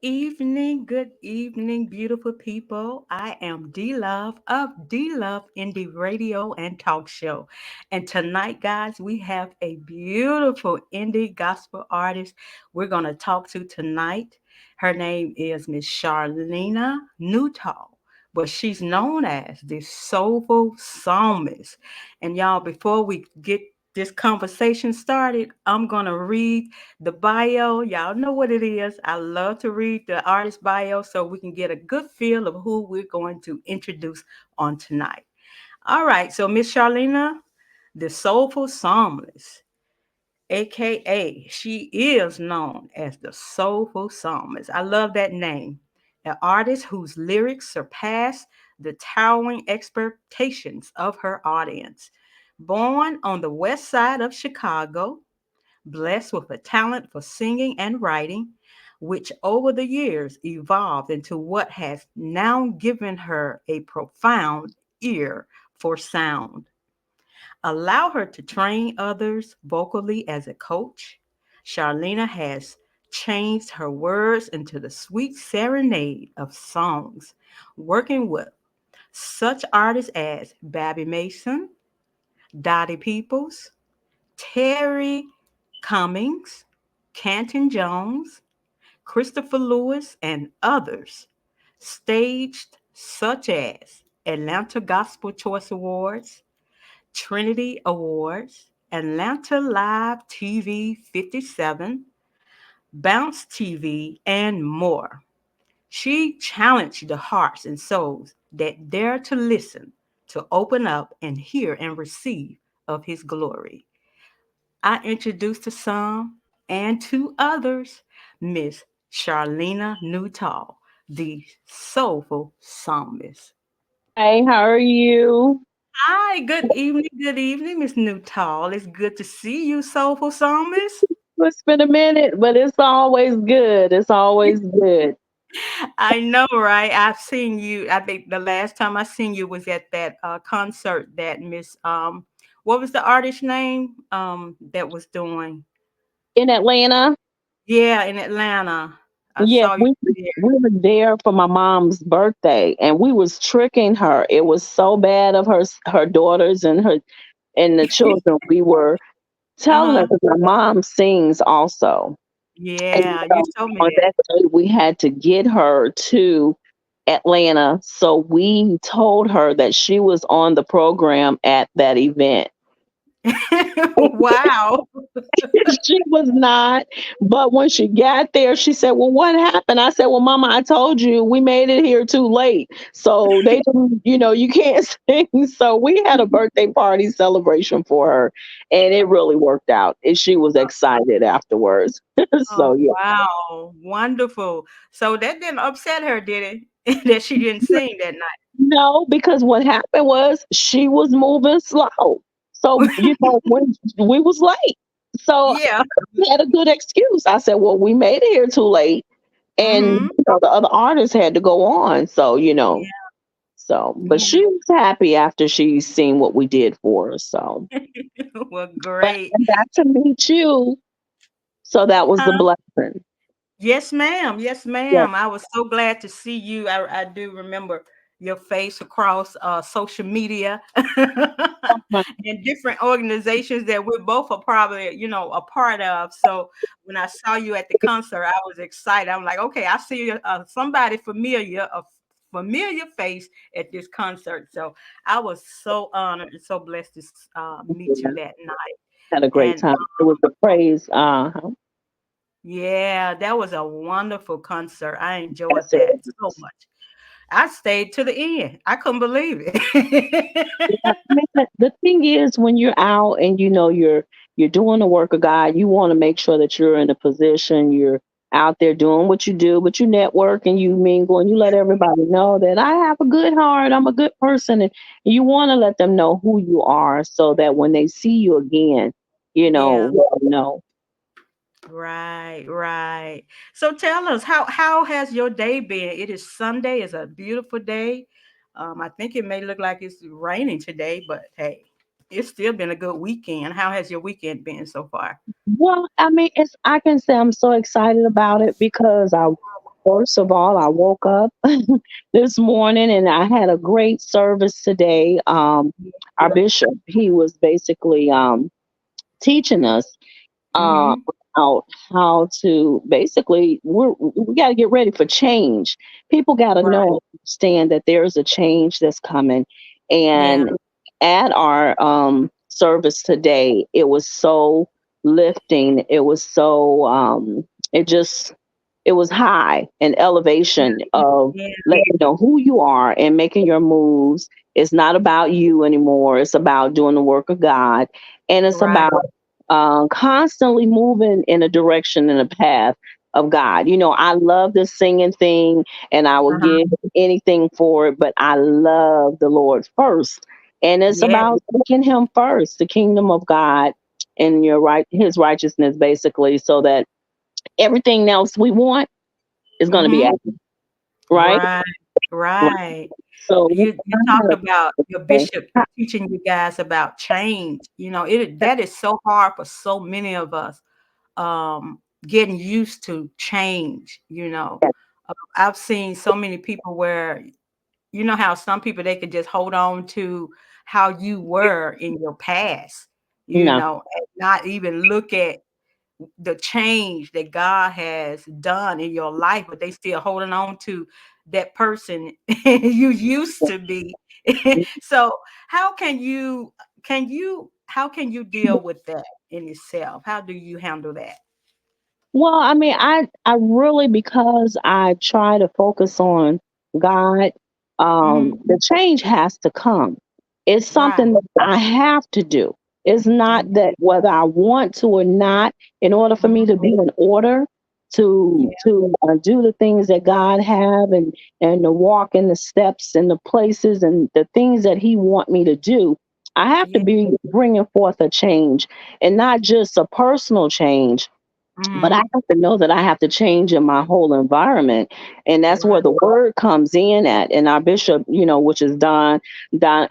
good evening, beautiful people. I am DLOVE of DLOVE Indie Radio and Talk Show. And tonight, guys, we have a beautiful indie gospel artist we're going to talk to tonight. Her name is Miss Charlena Nutall, but she's known as the Soulful Psalmist. And y'all, before we get this conversation started, I'm going to read the bio. Y'all know what it is. I love to read the artist bio so we can get a good feel of who we're going to introduce on tonight. All right, so Miss Charlena, the Soulful Psalmist, aka she is known as the Soulful Psalmist. I love that name. An artist whose lyrics surpass the towering expectations of her audience. Born on the west side of Chicago, blessed with a talent for singing and writing, which over the years evolved into what has now given her a profound ear for sound. Allow her to train others vocally as a coach. Charlena has changed her words into the sweet serenade of songs, working with such artists as Babby Mason, Dottie Peoples, Terry Cummings, Canton Jones, Christopher Lewis, and others, staged such as Atlanta Gospel Choice Awards, Trinity Awards, Atlanta Live TV 57, Bounce TV, and more. She challenged the hearts and souls that dare to listen, to open up and hear and receive of his glory. I introduced to some and to others Miss Charlena Nutall, the soulful psalmist. Hey, how are you? Hi, good evening, Miss Nutall. It's good to see you, soulful psalmist. It's been a minute, but it's always good. It's always good. I know, right? I've seen you. I think the last time I seen you was at that concert that Miss what was the artist name that was doing? In Atlanta, Yeah, in Atlanta. I yes, saw you there. we were there for my mom's birthday, and we was tricking her. It was so bad of her daughters and the children. We were telling her Uh-huh. because my mom sings also, and Yeah, you told me on that. that day we had to get her to Atlanta. So we told her that she was on the program at that event. Wow. She was not. But when she got there, she said, "Well, what happened?" I said, "Well, Mama, I told you we made it here too late. So they didn't, you can't sing." So we had a birthday party celebration for her, and it really worked out. And she was excited afterwards. Oh, So, yeah. wow. Wonderful. So that didn't upset her, did it? That she didn't sing that No, because what happened was she was moving slow. So, when we was late. So night. I had a good excuse. I said, "Well, we made it here too late." And Yeah. the other artists had to go on. So, Yeah. but Yeah. she was happy after she seen what we did for her. So, Well, but great. I got to meet you. So that was a Huh? blessing. Yes, ma'am. Yes, Yeah. ma'am. I was so glad to see you. I do remember your face across social media and different organizations that we're both are probably, a part of. So when I saw you at the concert, I was excited. I'm like, okay, I see somebody familiar, a familiar face at this concert. So I was so honored and so blessed to meet you Yeah, that night. had a great And time. It was the praise. yeah, that was a wonderful concert. I enjoyed Yes, it that so was. much. I stayed to the end. I couldn't believe it. Yeah, I mean, the thing is, when you're out and you're doing the work of God, you want to make sure that you're in a position, you're out there doing what you do, but you network and you mingle and you let everybody know that I have a good heart, I'm a good person, and you want to let them know who you are, so that when they see you again, Yeah, they'll know. right, right. So tell us, how has your day been? It is Sunday. It's a beautiful day. I think it may look like it's raining today, but hey, it's still been a good weekend. How has your weekend been so far? Well, I mean, I can say I'm so excited about it because First of all, I woke up this morning and I had a great service today. Our bishop, he was basically teaching us uh, Mm-hmm. about how to basically we got to get ready for change. People got to Right. know, understand that there's a change that's coming. Yeah. And at our service today, it was so lifting. It was so it just it was high and elevation of Yeah. letting you know who you are and making your moves. It's not about you anymore. It's about doing the work of God, and it's Right. about constantly moving in a direction and a path of God. You know, I love this singing thing, and I will Uh-huh. give anything for it. But I love the Lord first, and it's Yeah. about seeking Him first, the kingdom of God, and your right, His righteousness, basically, so that everything else we want is going to be Mm-hmm. added, right? Right. Right. Right. So You I talked had about your a bishop teaching you guys about change. You know, it that is so hard for so many of us, getting used to change, you know. I've seen so many people where you know how some people they could just hold on to how you were in your past, you no, know, and not even look at the change that God has done in your life, but they still holding on to that person you used to be. So how can you deal with that in itself? How do you handle that? well, I mean, I really, because I try to focus on God, Mhm. the change has to come. It's Right. something that I have to do. It's Yeah. not that whether I want to or not, in order for me Mhm. to be in order Yeah. to do the things that God have and to walk in the steps and the places and the things that He want me to do, I have to Yeah. be bringing forth a change, and not just a personal change, but I Mhm. have to know that I have to change in my whole environment. And that's where Right. the word comes in at. And our bishop, you know, which is Don,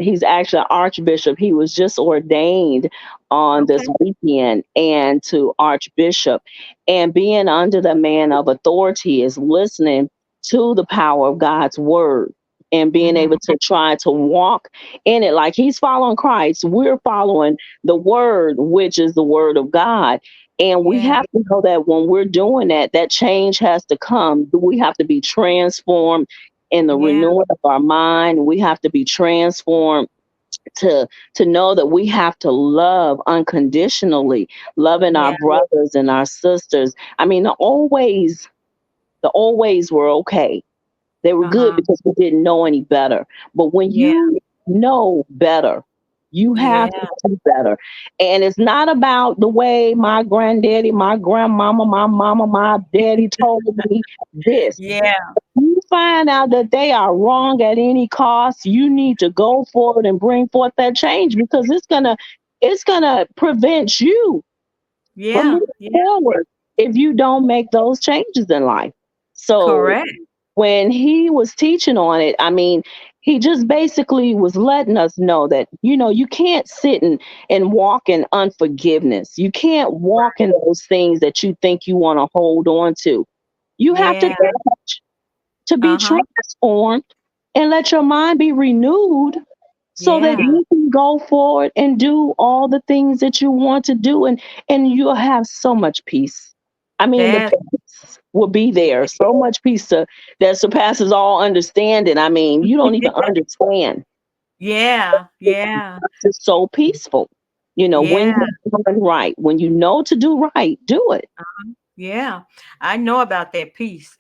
he's actually an archbishop. He was just ordained on Okay. this weekend and to archbishop. And being under the man of authority is listening to the power of God's word and being Mhm. able to try to walk in it like he's following Christ. We're following the word, which is the word of God, and we Yeah. have to know that when we're doing that, that change has to come. We have to be transformed in the Yeah. renewing of our mind. We have to be transformed to know that we have to love unconditionally, loving our Yeah. brothers and our sisters. I mean, the old ways were okay. They were good Uh-huh. because we didn't know any better. But when Yeah. you know better, you have to Yeah. do better. And it's not about the way my granddaddy, my grandmama, my mama, my daddy told me this. Yeah. You find out that they are wrong at any cost, you need to go forward and bring forth that change, because it's gonna prevent you from Yeah. moving Yeah. forward if you don't make those changes in life. So Correct. when he was teaching on it, I mean, he just basically was letting us know that, you know, you can't sit and walk in unforgiveness. You can't walk in those things that you think you want to hold on to. You have to Yeah. change to be Uh-huh. transformed and let your mind be renewed so that Yeah. you can go forward and do all the things that you want to do, and you'll have so much peace. I mean, the That's peace will be there, so much peace that surpasses all understanding. I mean, you don't even understand. yeah. Yeah. It's just so peaceful. You know, when Yeah. you're doing right, when you know to do right, do it. Yeah. I know about that piece.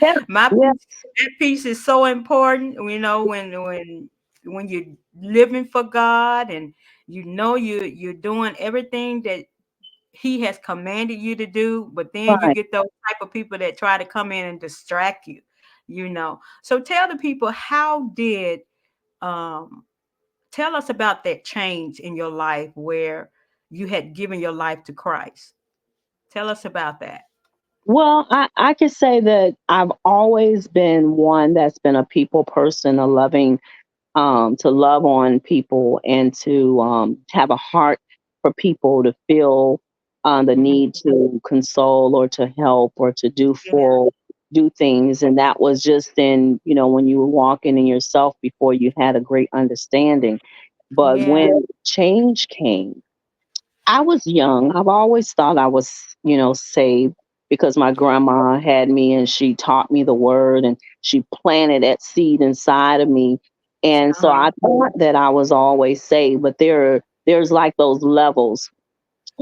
Yeah, My yeah, piece, that piece is so important, you know, when you're living for God and you know you're doing everything that he has commanded you to do, but then you right. get those type of people that try to come in and distract you, you know. So tell the people how did um tell us about that change in your life where you had given your life to Christ. Tell us about that. Well, I can say that I've always been one that's been a people person, a loving, to love on people and to have a heart for people to feel the Mhm. need to console or to help or to do Yeah. for. do things. And that was just in, when you were walking in yourself before you had a great understanding. But Yeah. when change came, I was young. I've always thought I was, saved because my grandma had me and she taught me the word and she planted that seed inside of me. And so Uh-huh. I thought that I was always saved, but there's like those levels.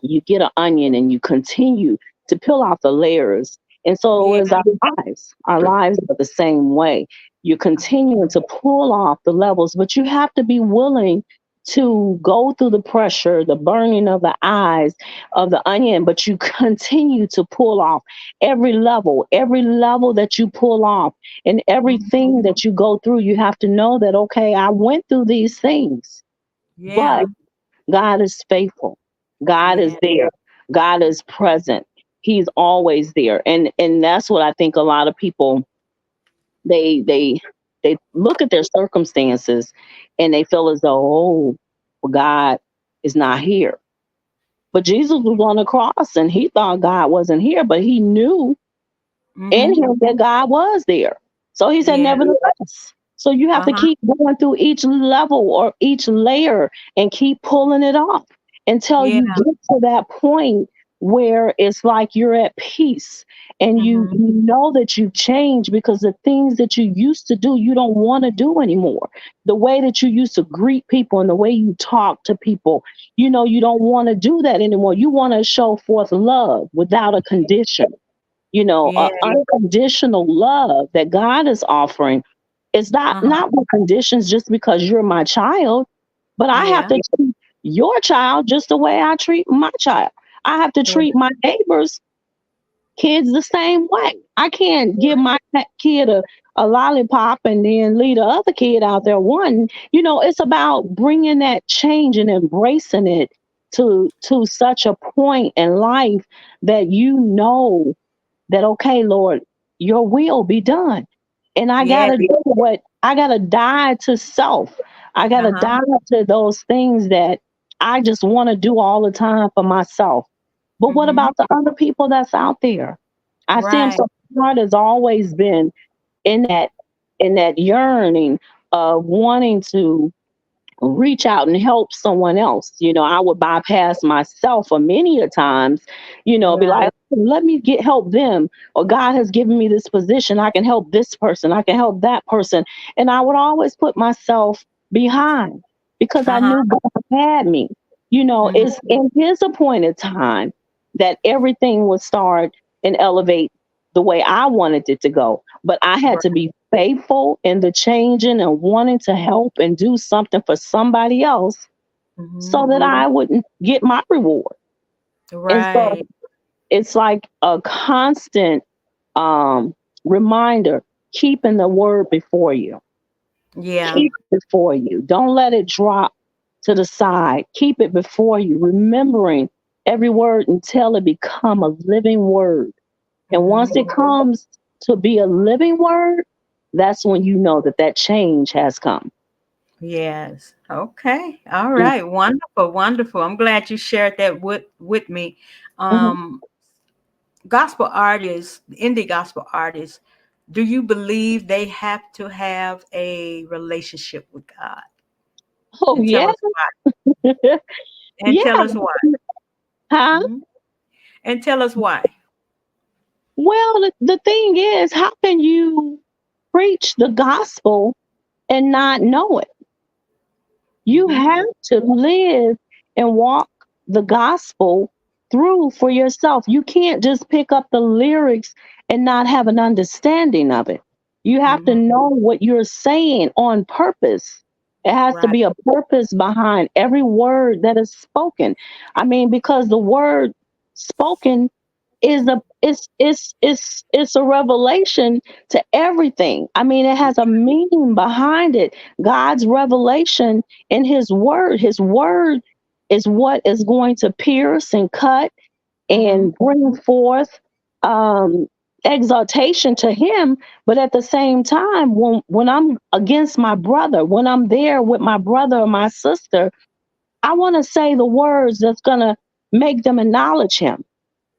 You get an onion and you continue to peel off the layers. And so Yeah. is our lives. Our lives are the same way. You continue to pull off the levels, but you have to be willing to go through the pressure, the burning of the eyes of the onion, but you continue to pull off every level that you pull off, and Mhm. everything that you go through. You have to know that, okay, I went through these things, but Yeah. God is faithful. God is Yeah. there. God is present. He's always there. And that's what I think a lot of people, they they they look at their circumstances and they feel as though, oh, well, God is not here. But Jesus was on the cross and he thought God wasn't here, but he knew in Mhm. him that God was there. So he said, Yeah. nevertheless. So you have to Uh-huh. keep going through each level or each layer and keep pulling it off until Yeah. you get to that point where it's like you're at peace and you Mhm. you know that you've changed because the things that you used to do you don't want to do anymore. The way that you used to greet people and the way you talk to people, you don't want to do that anymore. You want to show forth love without a condition. Yeah. Unconditional love that God is offering is Uh-huh. not with conditions just because you're my child, but I have Yeah. to treat your child just the way I treat my child. I have to Right. treat my neighbors' kids the same way. I can't give my kid a lollipop and then leave the other kid out there wanting. It's about bringing that change and embracing it to such a point in life that that, okay, Lord, your will be done. And I Yeah. gotta do what I gotta die to self. I gotta Uh-huh. die to those things that I just want to do all the time for myself. But what Mhm. about the other people that's out there? I see them. Right. So my heart has always been in that yearning of wanting to reach out and help someone else. I would bypass myself for many a times, be Right. like, let me get help them. Or God has given me this position. I can help this person. I can help that person. And I would always put myself behind because I Uh-huh. knew God had me. Mhm. It's in his appointed time that everything would start and elevate the way I wanted it to go. But I had Right. to be faithful in the changing and wanting to help and do something for somebody else so Mhm. that I wouldn't get my reward. And so Right. it's like a constant reminder, keeping the word before you. Yeah. Keep it before you. Don't let it drop to the side. Keep it before you, remembering every word until it become a living word. And once Mhm. it comes to be a living word, that's when you know that that change has come. Yes. Okay. All Mm, right. Wonderful. Wonderful. I'm glad you shared that with me. mhm. Um, Gospel artists, indie gospel artists, do you believe they have to have a relationship with God? Oh And tell yeah, us why. And yeah. tell us why. Huh? Mhm. And tell us why. Well, the thing is, how can you preach the gospel and not know it? You Mhm. have to live and walk the gospel through for yourself. You can't just pick up the lyrics and not have an understanding of it. You have to Mhm. know what you're saying on purpose. It has to Right. be a purpose behind every word that is spoken. I mean, because the word spoken it's a revelation to everything. I mean, it has a meaning behind it. God's revelation in his word is what is going to pierce and cut Mhm. and bring forth um exaltation to him. But at the same time, when I'm against my brother, when I'm there with my brother or my sister, I want to say the words that's going to make them acknowledge him.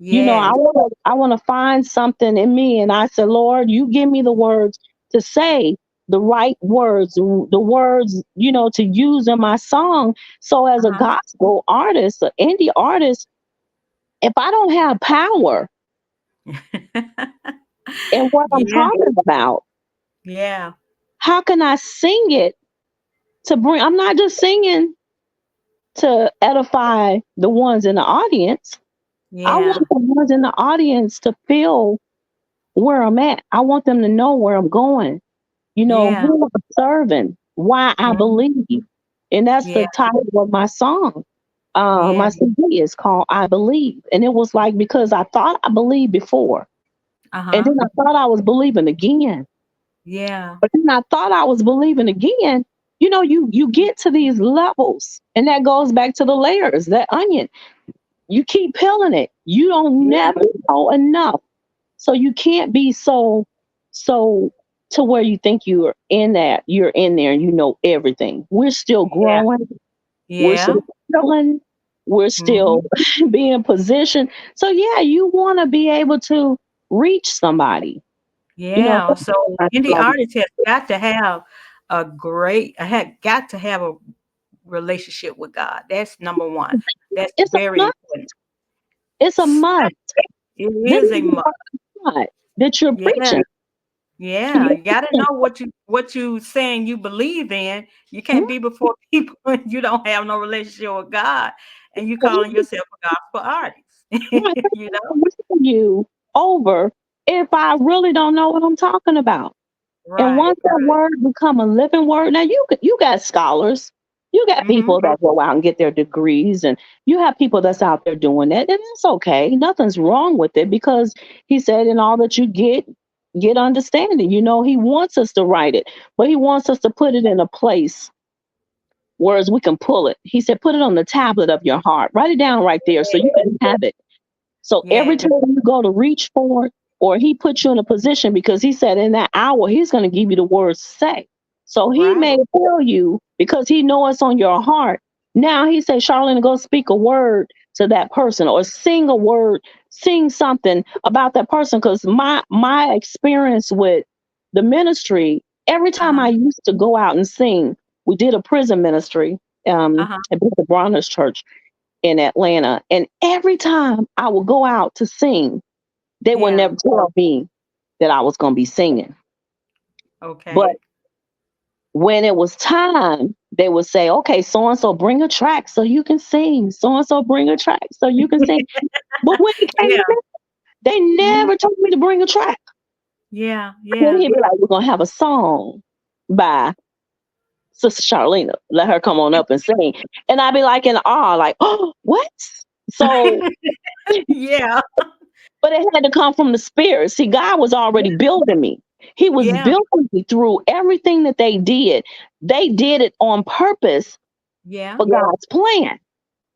You know, Yes. I want to find something in me, and I said, Lord, you give me the words to say, the right words, the words, you know, to use in my song. So as a Uh-huh. gospel artist, an indie artist, if I don't have power in what I'm Yeah. talking about, Yeah. how can I sing it to bring? I'm not just singing to edify the ones in the audience. I Yeah. want the ones in the audience to feel where I'm at. I want them to know where I'm going, you know, Yeah. who I'm serving, why I Mhm. believe. And that's Yeah. the title of my song. Yeah. My CD is called I Believe. And it was like because I thought I believed before. And Uh-huh. then I thought I was believing again. Yeah. But then I thought I was believing again. You know, you get to these levels, and that goes back to the layers, that onion. You keep peeling it. You don't Yeah. never know enough. So you can't be so to where you think you're in there and you know everything. We're still Yeah. growing, we're Yeah. still feeling, we're still Mhm. being positioned. So yeah, you want to be able to reach somebody. You know, Yeah. So indie like, artists have got to have a great had got to have a relationship with God. That's number one. That's it's a very must. important. It's a must. It This is is a must. God that you're Yeah. preaching. Yeah, You're you gotta preaching. know what you saying you believe in. You Mhm. can't be before people and you don't have no relationship with God, and you calling yourself a gospel artist. Right, You know? you over if I really don't know what I'm talking about. And Right, once that right. word become a living word, now you got scholars, you got Mhm. people that go out and get their degrees, and you have people that's out there doing that, and it's okay. Nothing's wrong with it because he said, "In all that you get understanding." You know, he wants us to write it, but he wants us to put it in a place whereas we can pull it. He said, "Put it on the tablet of your heart. Write it down right there so you can have it." So every Yeah. time you go to reach for it, or he puts you in a position because he said in that hour he's going to give you the words to say. So he Right. may tell you because he knows it's on your heart. Now he said, Charlene, go speak a word to that person or sing a word, sing something about that person. Because my experience with the ministry, every time Uh-huh. I used to go out and sing, we did a prison ministry Uh-huh. at the Bronner's Church in Atlanta. And every time I would go out to sing, they would Yeah. never tell me that I was going to be singing. But Okay. when it was time, they would say, okay, so and so bring a track so you can sing. So and so bring a track so you can sing. But when it came Yeah. to that, they Mhm. never told me to bring a track. Yeah. Then Yeah. he'd be like, we're going to have a song by Sister Charlena. Let her come on up and sing. And I'd be like in awe, like, oh, what? So Yeah. but it had to come from the spirit. See, God was already building me. He was Yeah. building me through everything that they did. They did it on purpose Yeah. for God's plan.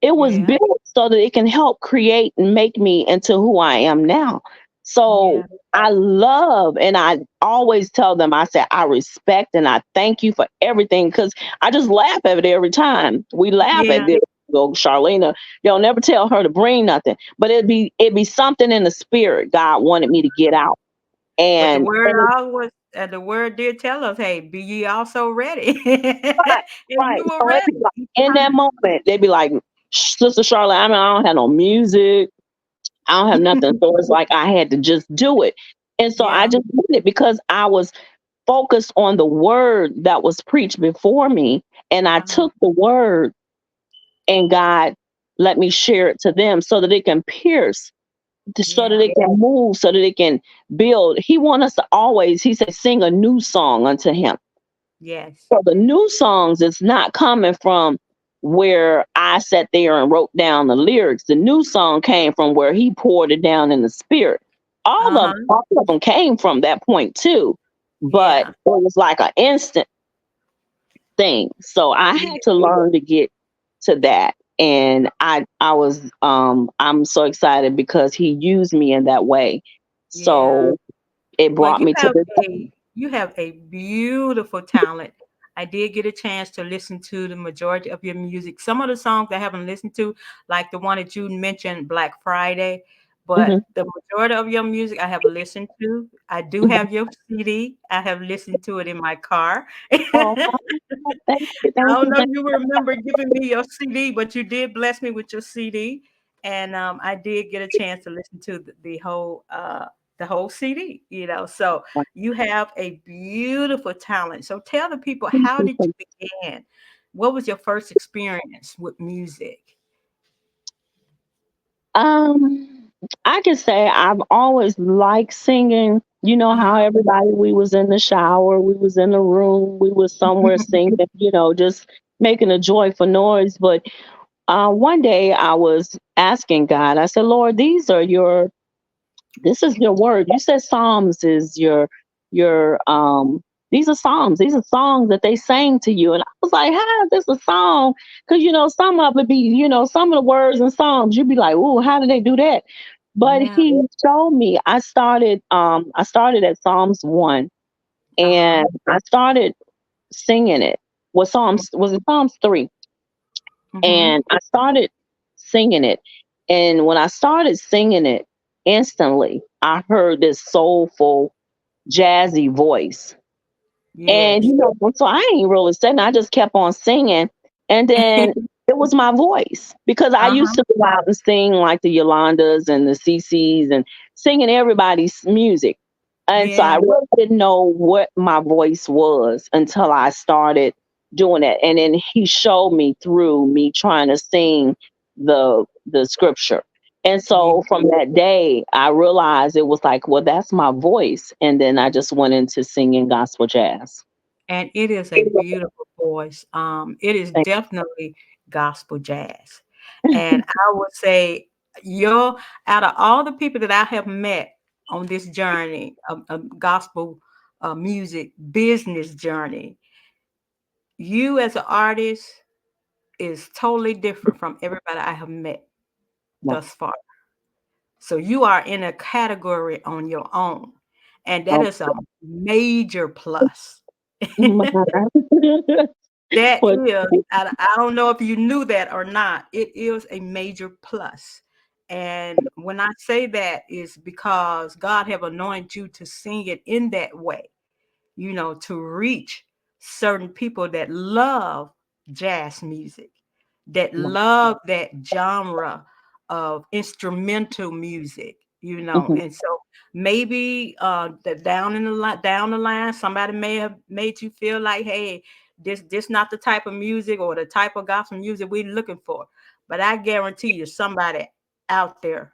It was Yeah. built so that it can help create and make me into who I am now. So Yeah. I love, and I always tell them, I say, I respect and I thank you for everything because I just laugh at it every time. We laugh Yeah. at this. Go, Charlena, they'll never tell her to bring nothing, but it'd be something in the spirit God wanted me to get out. But And the word did tell us, "Hey, be ye also ready." right, And right. you were So it'd be like, ready. in that moment, they'd be like, Sister Charlotte, I mean, I don't have no music. I don't have nothing. So it's like I had to just do it. And so I Yeah. just did it because I was focused on the word that was preached before me. And I Uh-huh. took the word and God let me share it to them so that it can pierce, so that Yeah. it can move, so that it can build. He wants us to always, he said, sing a new song unto him. Yes. So the new songs is not coming from where I sat there and wrote down the lyrics. The new song came from where he poured it down in the spirit. Uh-huh. All of them came from that point too, but Yeah. it was like an instant thing. So I Yeah. had to learn to get to that. And I'm so excited because he used me in that way. Yeah. So it Well, brought me to this. you have a beautiful talent. I did get a chance to listen to the majority of your music. Some of the songs I haven't listened to, like the one that you mentioned, Black Friday. but Mhm. the majority of your music I have listened to. I do Mhm. have your CD. I have listened to it in my car. Oh, thank you, I thank don't you, know if thank you remember giving me your CD, but you did bless me with your CD, and I did get a chance to listen to the whole CD. You know, so you have a beautiful talent. So tell the people, how did you. you begin? What was your first experience with music? Um, I can say I've always liked singing. You know how Uh-huh. everybody, we was in the shower, we was in the room, we was somewhere singing, just making a joyful noise. But one day I was asking God, I said, Lord, this is your word. You said Psalms is your these are Psalms. These are songs that they sang to you. And I was like, how is this a song? Because some of it be, some of the words in Psalms, you'd be like, oh, how did they do that? But Yeah. he showed me. I started at Psalms 1, Uh-huh. and I started singing it. Was it Psalms 3? Mm-hmm. And I started singing it. And when I started singing it, instantly I heard this soulful, jazzy voice. And Yes. so I ain't really singing. I just kept on singing. And then it was my voice, because I used Uh-huh. to go out and sing like the Yolandas and the CCs and singing everybody's music. And so I Yeah. really didn't know what my voice was until I started doing it. And then he showed me through me trying to sing the scripture. And Yeah. so from that day, I realized it was like, well, that's my voice. And then I just went into singing gospel jazz. And it is a beautiful voice. It is definitely gospel jazz. And I would say you're out of all the people that I have met on this journey of gospel music business journey, you as an artist is totally different from everybody I have met Wow. thus far. So you are in a category on your own, and that Oh, is a major plus. my. That Well, is, I don't know if you knew that or not. It is a major plus. And when I say that is because God have anointed you to sing it in that way, to reach certain people that love jazz music, that wow. love that genre of instrumental music, Mhm. and so maybe that down the line, somebody may have made you feel like, hey, this not the type of music or the type of gospel music we're looking for. But I guarantee you, somebody out there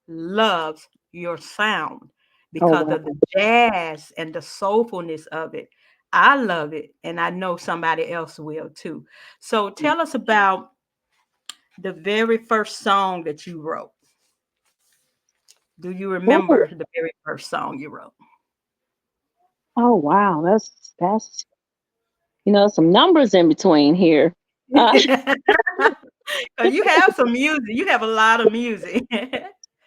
loves your sound Oh, because wow. of the jazz and the soulfulness of it. I love it, and I know somebody else will too. So tell us about the very first song that you wrote. Do you Ooh. remember the very first song you wrote? Oh, wow. That's some numbers in between here. Uh, 'Cause you have some music. You have a lot of music.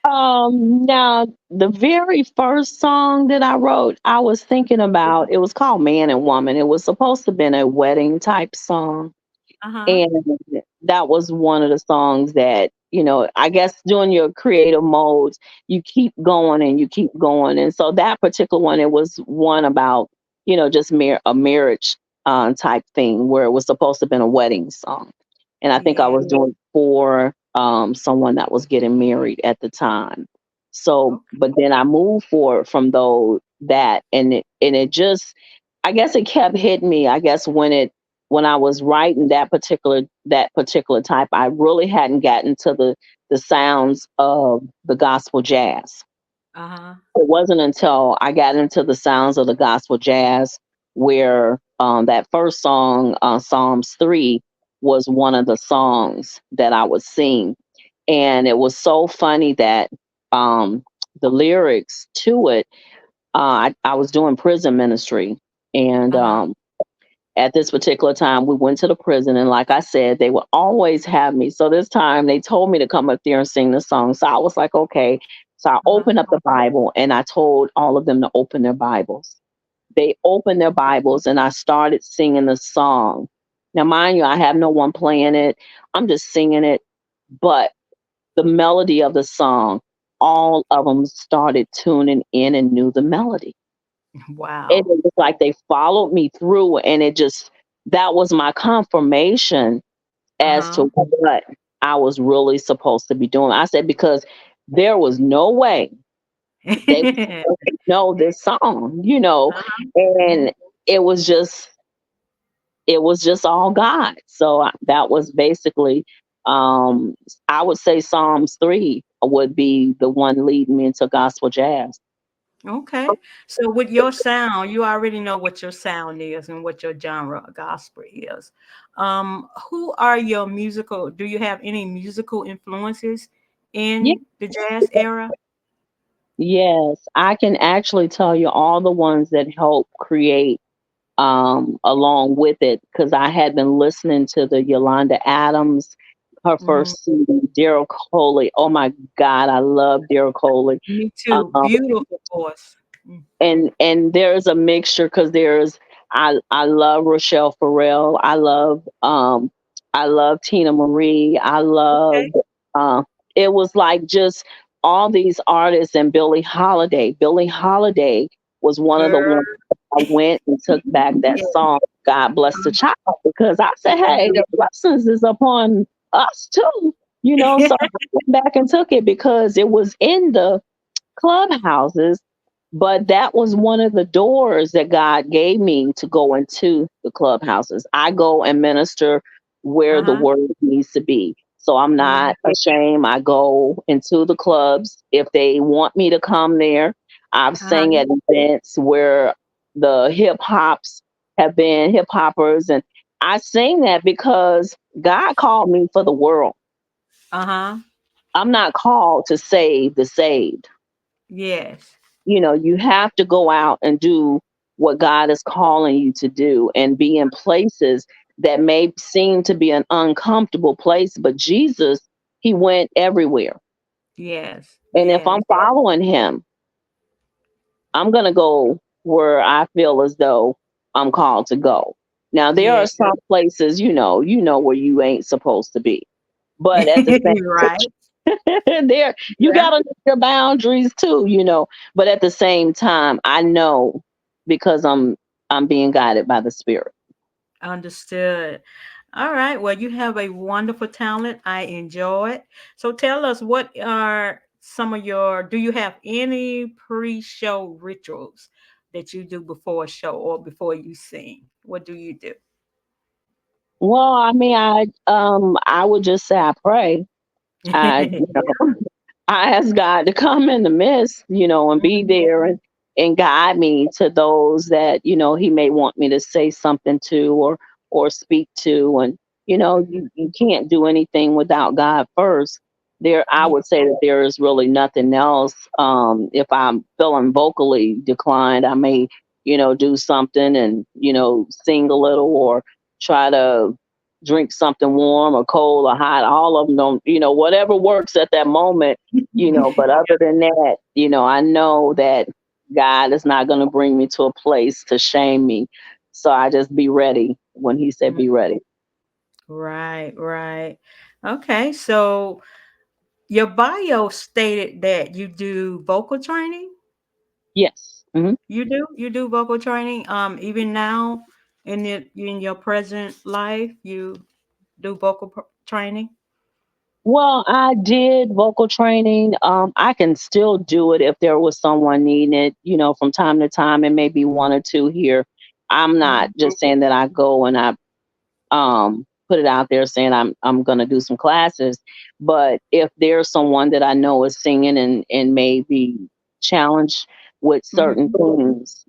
now the very first song that I wrote, I was thinking about. It was called "Man and Woman." It was supposed to have been a wedding type song. Uh-huh. And that was one of the songs that, I guess during your creative modes, you keep going and you keep going. And so that particular one, it was one about, just a marriage type thing, where it was supposed to have been a wedding song. And I think I Yeah. was doing for someone that was getting married at the time. So, Okay. but then I moved forward from that, and it just, I guess it kept hitting me. I guess when I was writing that particular type, I really hadn't gotten to the sounds of the gospel jazz. Uh-huh. It wasn't until I got into the sounds of the gospel jazz where that first song, Psalms 3, was one of the songs that I would sing. And it was so funny that the lyrics to it, I was doing prison ministry. And Uh-huh. at this particular time, we went to the prison, and like I said, they would always have me. So this time they told me to come up there and sing the song. So I was like, okay. So I Uh-huh. opened up the Bible and I told all of them to open their Bibles. They opened their Bibles and I started singing the song. Now, mind you, I have no one playing it. I'm just singing it. But the melody of the song, all of them started tuning in and knew the melody. And it Wow. was like they followed me through, and that was my confirmation as to Uh-huh. what I was really supposed to be doing. I said, because there was no way they would know this song, Uh-huh. and it was just it was just all God. So that was basically, um, I would say Psalms 3 would be the one leading me into gospel jazz. Okay. So with your sound, you already know what your sound is and what your genre of gospel is. Who are your musical? Do you have any musical influences Yeah, in the jazz era? yes, I can actually tell you all the ones that help create along with it, because I had been listening to the Yolanda Adams, her Mhm. first CD, Daryl Coley. Oh my God, I love Daryl Coley. Me too. Um, Beautiful voice. Mm. and there's a mixture, because I love Rochelle Farrell. I love Tina Marie. I love Okay. uh, it was like just all these artists, and Billie Holiday. Billie Holiday was one of the Girl. ones I went and took back that Yeah. song, God Bless the Child, because I said, hey, the blessings is upon us too. So I went back and took it because it was in the clubhouses, but that was one of the doors that God gave me to go into the clubhouses. I go and minister where the Uh-huh. word needs to be. So I'm Mhm. not ashamed. I go into the clubs if they want me to come there. I've sang Uh-huh. at events where the hip hoppers, and I sing that because God called me for the world. Uh-huh. I'm not called to save the saved. Yes. You have to go out and do what God is calling you to do, and be in places that may seem to be an uncomfortable place, but Jesus, he went everywhere. Yes. And if I'm Yes. following him, I'm going to go where I feel as though I'm called to go. Now, there are Yes. some places, where you ain't supposed to be. But at the same Right. there, you Yeah. got to know your boundaries too. But at the same time, I know, because I'm being guided by the Spirit. Understood. All right. Well, you have a wonderful talent. I enjoy it. So tell us, what are some of do you have any pre-show rituals that you do before a show or before you sing? What do you do? Well, I mean, I would just say I pray. I I ask God to come in the midst, and be Mhm. there, and guide me to those that, he may want me to say something to, or speak to. And, you can't do anything without God first. I Yeah. would say that there is really nothing else. If I'm feeling vocally declined, I may, do something and, sing a little, or try to drink something warm or cold or hot. All of them don't, whatever works at that moment. But other than that, I know that God is not going to bring me to a place to shame me. So I just be ready when he said be ready. Right, right. Okay, so your bio stated that you do vocal training. Yes. Hmm. You do vocal training. Even now in your present life, you do training. Well, I did vocal training. I can still do it if there was someone needing it, from time to time, and maybe one or two here. I'm not Mhm. just saying that I go and I put it out there saying I'm gonna do some classes. But if there's someone that I know is singing and may be challenged with certain Mhm. things,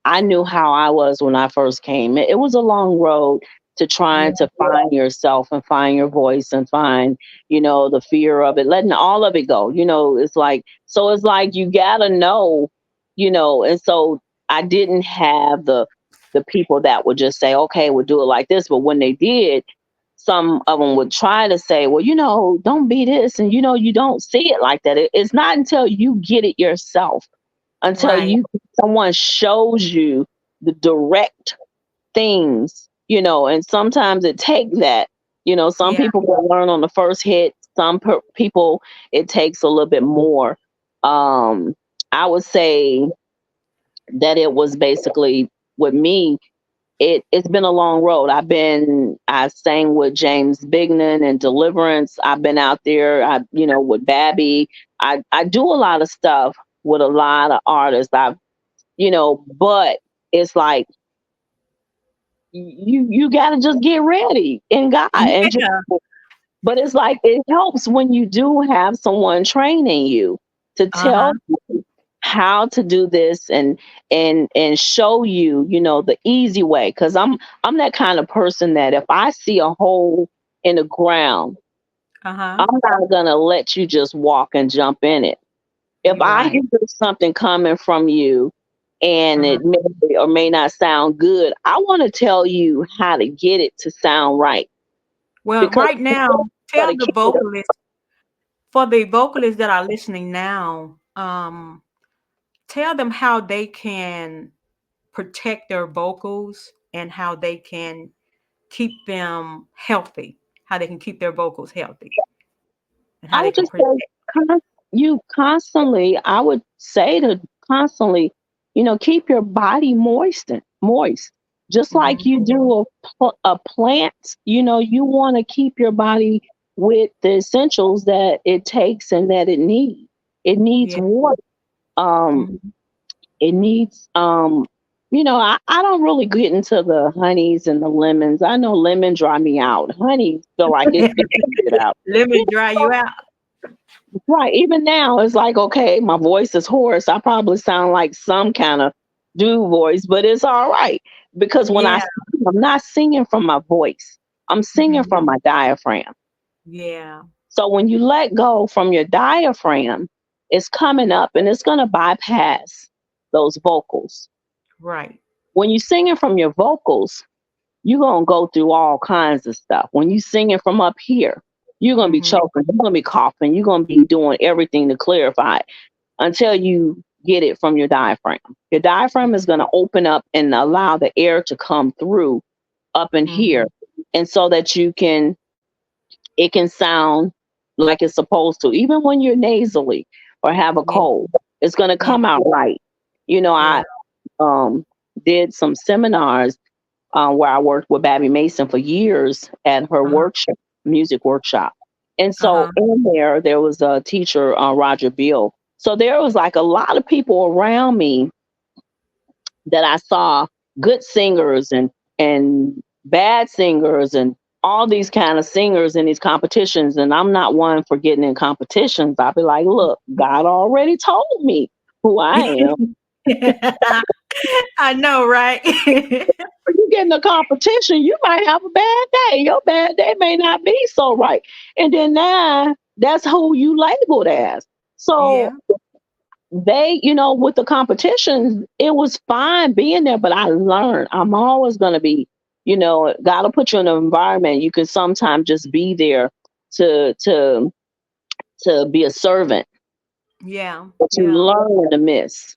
I knew how I was when I first came. It was a long road to trying Yeah. to find yourself and find your voice and find, the fear of it, letting all of it go. It's like you gotta know, and so I didn't have the people that would just say, okay, we'll do it like this. But when they did, some of them would try to say, well, don't be this. And, you don't see it like that. It's not until you get it yourself, until Right. someone shows you the direct things, and sometimes it takes that. Some Yeah. people will learn on the first hit. People, it takes a little bit more. Um, I would say that it was basically with me. It's been a long road. I sang with James Bignon and Deliverance. I've been out there, with Babby. I do a lot of stuff with a lot of artists. But it's like you gotta just get ready in God and just, Yeah. but it's like it helps when you do have someone training you to Uh-huh. tell you how to do this and show you, the easy way. Because I'm that kind of person that if I see a hole in the ground, Uh-huh. I'm not gonna let you just walk and jump in it. If You're I right. hear something coming from you and Uh-huh. it may or may not sound good, I want to tell you how to get it to sound right. Well, Because right you now, gotta tell the keep it up. vocalists, for the vocalists that are listening now, tell them how they can protect their vocals and how they can keep them healthy, how they can keep their vocals healthy and how I they would can just protect. say I would say to constantly, keep your body moist. Just like Mhm. you do a plant, you want to keep your body with the essentials that it takes and that it needs. It needs Yeah. water. Um, Mhm. it needs, I don't really get into the honeys and the lemons. I know lemon dry me out. Honey feel like it takes it out. Let me dry you out. Right. Even now, it's like, okay, my voice is hoarse. I probably sound like some kind of dude voice, but it's all right because when I Yeah. sing, I'm not singing from my voice. I'm singing Mhm. from my diaphragm. Yeah. So when you let go from your diaphragm, it's coming up and it's going to bypass those vocals. Right. When you're singing from your vocals, you're going to go through all kinds of stuff. When you singing from up here, you're going to be Mhm. choking, you're going to be coughing, you're going to be doing everything to clarify until you get it from your diaphragm. Your diaphragm is going to open up and allow the air to come through up in here. Mhm. And so that it can sound like it's supposed to, even when you're nasally or have a Yeah. cold, it's going to Yeah. come out right. Yeah. I um, did some seminars where I worked with Babby Mason for years at her Uh-huh. workshop, music workshop. And so Uh-huh. in there was a teacher, Roger Bill. So there was like a lot of people around me that I saw, good singers and bad singers and all these kind of singers in these competitions. And I'm not one for getting in competitions. I'll be like, look, God already told me who I am. I know, right? When you get in a competition, you might have a bad day. Your bad day may not be so right. And then now that's who you labeled as. So Yeah. they, with the competitions, it was fine being there, but I learned I'm always going to be, God will put you in an environment. You can sometimes just be there to, to, to be a servant, Yeah. but you Yeah. learn to miss.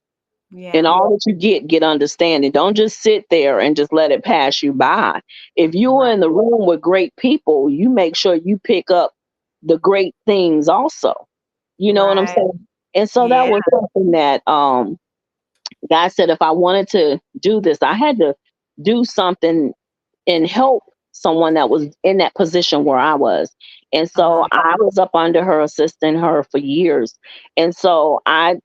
And Yeah. all that you get understanding. Don't just sit there and just let it pass you by. If you're Right. in the room with great people, you make sure you pick up the great things also. You know what I'm Right. saying? And so that Yeah. was something that God said if I wanted to do this, I had to do something and help someone that was in that position where I was. And so Uh-huh. I was up under her, assisting her for years. And so I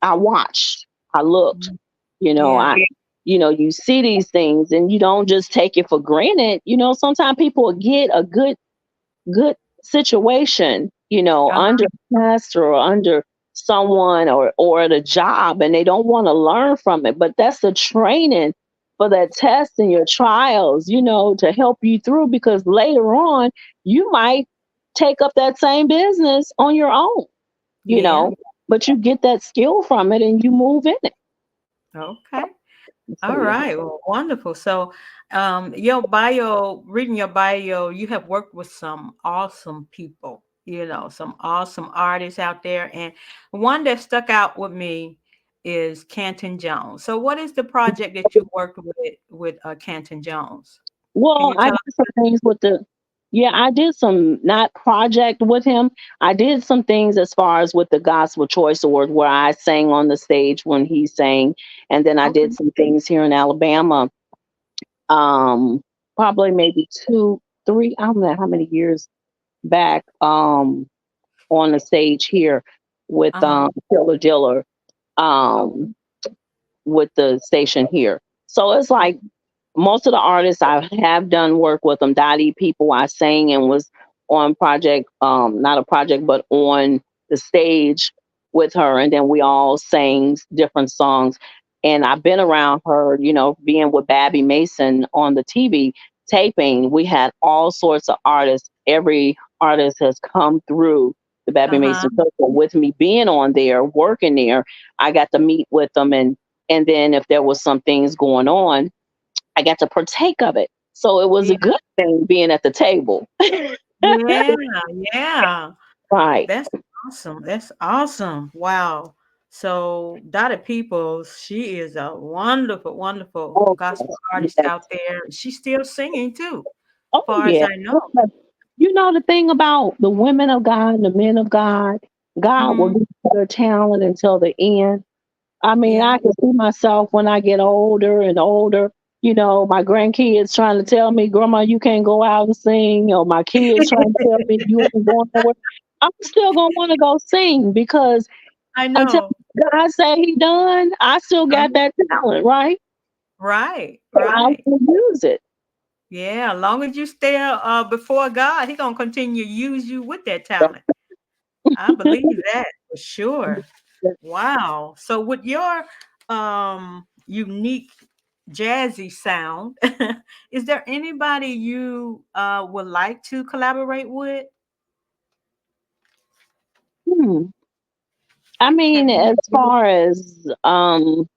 watched, I looked, Mm. you know, Yeah. I, you see these things and you don't just take it for granted. Sometimes people will get a good situation, Uh-huh. under a pastor or under someone or at a job and they don't want to learn from it. But that's the training for that test and your trials, to help you through because later on you might take up that same business on your own, you Yeah. know, but you get that skill from it and you move in it. Okay. So All yeah. right. Well, wonderful. So, your bio, reading your bio, you have worked with some awesome people, some awesome artists out there. And one that stuck out with me is Canton Jones. So, what is the project that you worked with Canton Jones? Can Well, you I tell did us? some things with the Yeah, I did some not project with him. I did some things as far as with the Gospel Choice Award where I sang on the stage when he sang, and then I did Okay. some things here in Alabama. Um, Probably maybe two, three. I don't know how many years back. On the stage here with Uh-huh. Killer Diller. Okay. Um, with the station here. So it's like Okay. most of the artists I have done work with them. Dottie people I sang and was on project, not a project, but on the stage with her, and then we all sang different songs. And I've been around her, being with Babby Mason on the TV taping. We had all sorts of artists. Every artist has come through the Babby Uh-huh. Mason Circle with me being on there, working there. I got to meet with them, and then if there was some things going on, I got to partake of it. So it was Yeah. a good thing being at the table. Yeah. Yeah. Right. That's awesome. That's awesome. Wow. So Dottie Peoples, she is a wonderful, wonderful Oh, gospel yes. artist Yes. out there. She's still singing too, Oh, far as yeah. I know. You know the thing about the women of God and the men of God, God will Hmm. give you their talent until the end. I mean, Yeah. I can see myself when I get older and older. My grandkids trying to tell me, "Grandma, you can't go out and sing," or my kids trying to tell me, "You ain't going nowhere." I'm still gonna want to go sing because I until know. God say He done, I still got Uh-huh. that talent, right? Right. And I Right. want to use it. Yeah. As long as you stay before God, He gonna continue to use you with that talent. I believe that for sure. Wow. So with your unique jazzy sound, is there anybody you would like to collaborate with? Hmm. I mean, Have you? as far as I'm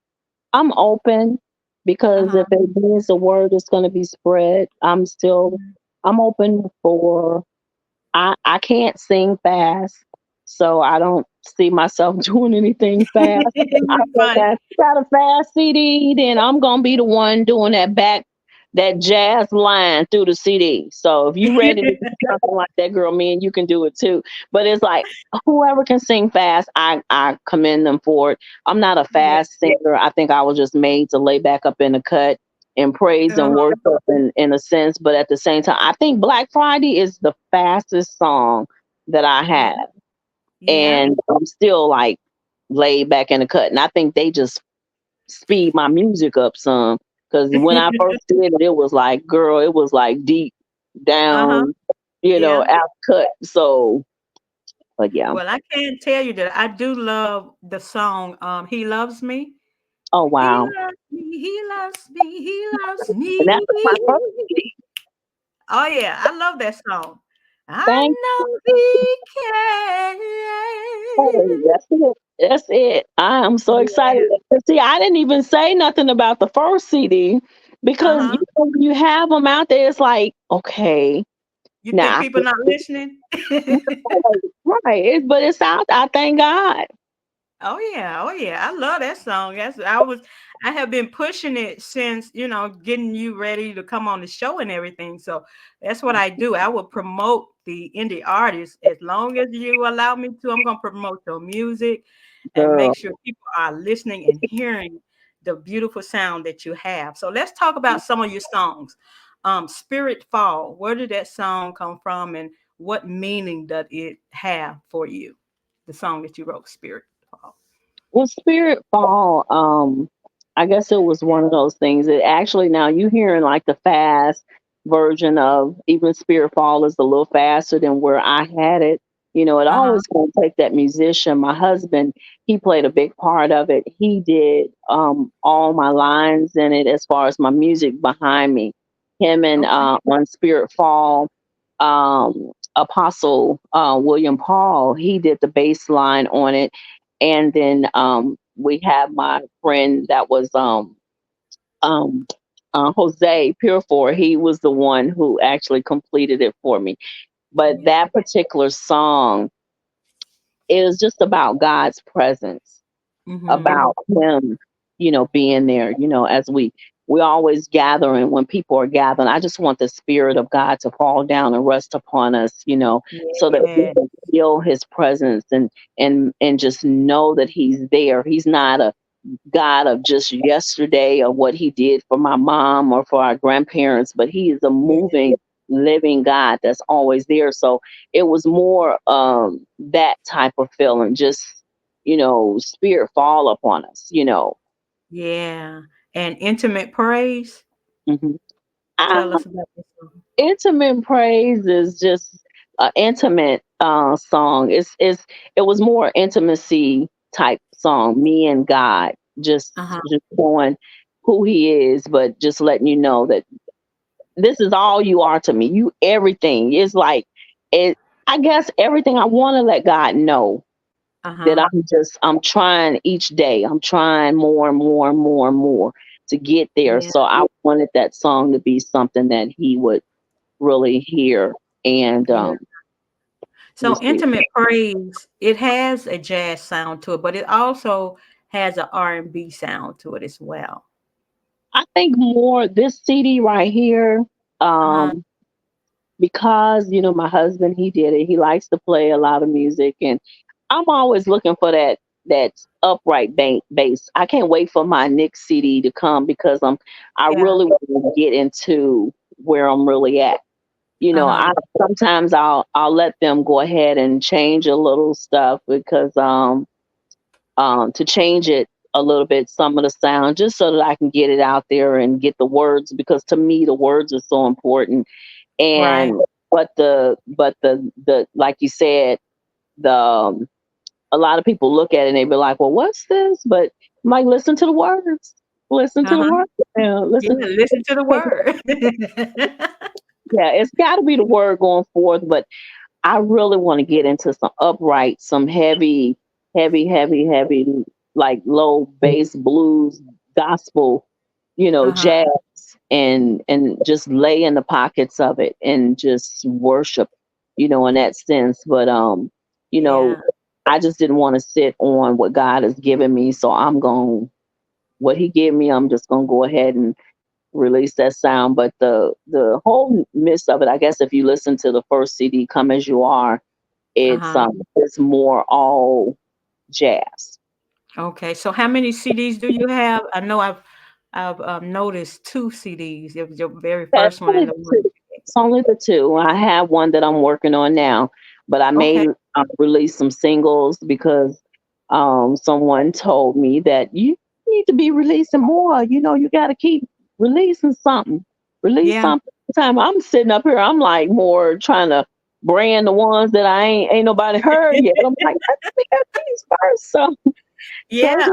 open because Uh-huh. if it means the word is going to be spread, Mhm. I'm open for. I can't sing fast, so I don't see myself doing anything fast. I You're said funny. that got a fast CD, then I'm gonna be the one doing that jazz line through the CD. So if you ready to do something like that, girl, me and you can do it too. But it's like whoever can sing fast, I commend them for it. I'm not a Yeah. fast singer. I think I was just made to lay back up in the cut and praise and Uh-huh. worship in a sense, but at the same time, I think Black Friday is the fastest song that I Yeah. have. Yeah. And I'm still like laid back in the cut. And I think they just speed my music up some. Because when I first did it, it was like, girl, it was like deep Uh-huh. down, Yeah. out cut. So, but yeah. Well, I can tell you that I do love the song He Loves Me. Oh, He wow. loves me, he loves me, he loves And that me. was my first CD. Oh yeah, I love that song. I Thank know he you. can. That's it. That's it. I am so excited. Yeah. See, I didn't even say nothing about the first CD because Uh-huh. when you have them out there, it's like, okay, You think now, people not listening? right, but it's out. I thank God. Oh yeah, oh yeah. I love that song. I have been pushing it since, getting you ready to come on the show and everything. So that's what I do. I will promote the indie artists as long as you allow me to. I'm gonna promote your music and make Girl. sure people are listening and hearing the beautiful sound that you have. So let's talk about some of your songs. Spirit Fall, where did that song come from and what meaning does it have for you? The song that you wrote, Spirit Fall. Well, Spirit Fall, I guess it was one of those things that actually now you hearing like the fast version of even Spirit Fall is a little faster than where I had it. It Uh-huh. always gonna take that musician. My husband, he played a big part of it. He did all my lines in it as far as my music behind me. Him and Okay. on Spirit Fall, Apostle William Paul, he did the bass line on it, and then we have my friend that was um, Jose Purefour. He was the one who actually completed it for me. But Yeah. that particular song is just about God's presence, Mm-hmm. about Him, being there, as we we always gathering when people are gathering. I just want the Spirit of God to fall down and rest upon us, so that we Yeah. can feel His presence and just know that He's there. He's not a God of just yesterday or what He did for my mom or for our grandparents, but He is a Yeah. moving, living God that's always there. So it was more that type of feeling, just Spirit fall upon us. Yeah. And intimate praise. hmm Tell us about this song. Intimate praise is just an intimate song. It was more intimacy type song. Me and God, Uh-huh. just showing who He is, but just letting you know that this is all you are to me. You everything. It's like it. I guess everything I want to let God know that Uh-huh. I'm trying each day. I'm trying more and more and more and more to get there. Yeah. So I wanted that song to be something that He would really hear and Yeah. So receive. intimate praise, it has a jazz sound to it, but it also has an R&B sound to it as well. I think more this CD right here, Uh-huh. um, because my husband he did it. He likes to play a lot of music, and I'm always looking for that upright bass. I can't wait for my Nick CD to come because I Yeah. really want to get into where I'm really at. Uh-huh. I sometimes I'll let them go ahead and change a little stuff because to change it a little bit, some of the sound, just so that I can get it out there and get the words, because to me the words are so important. Right. And but the like you said, the a lot of people look at it and they be like, well, what's this? But I'm like, listen to the words. Listen to the Uh-huh. words. Yeah, Yeah, listen. listen to the word. Yeah, it's got to be the word going forth. But I really want to get into some upright, some heavy, heavy, heavy, heavy, like low bass blues, gospel, Uh-huh. jazz, and just lay in the pockets of it and just worship, in that sense. But you know, Yeah. I just didn't want to sit on what God has given me, so I'm going what He gave me. I'm just gonna go ahead and release that sound. But the whole midst of it, I guess, if you listen to the first CD, "Come as You Are," Uh-huh. it's more all jazz. Okay. So how many CDs do you have? I know I've noticed two CDs. It was your very Yeah, first one and the one. it's only the two. I have one that I'm working on now, but I may Okay. release some singles because someone told me that you need to be releasing more. You got to keep releasing something. Release Yeah. something. Time I'm sitting up here, I'm like more trying to brand the ones that I ain't nobody heard yet. I'm like, let me get these first. So Yeah. just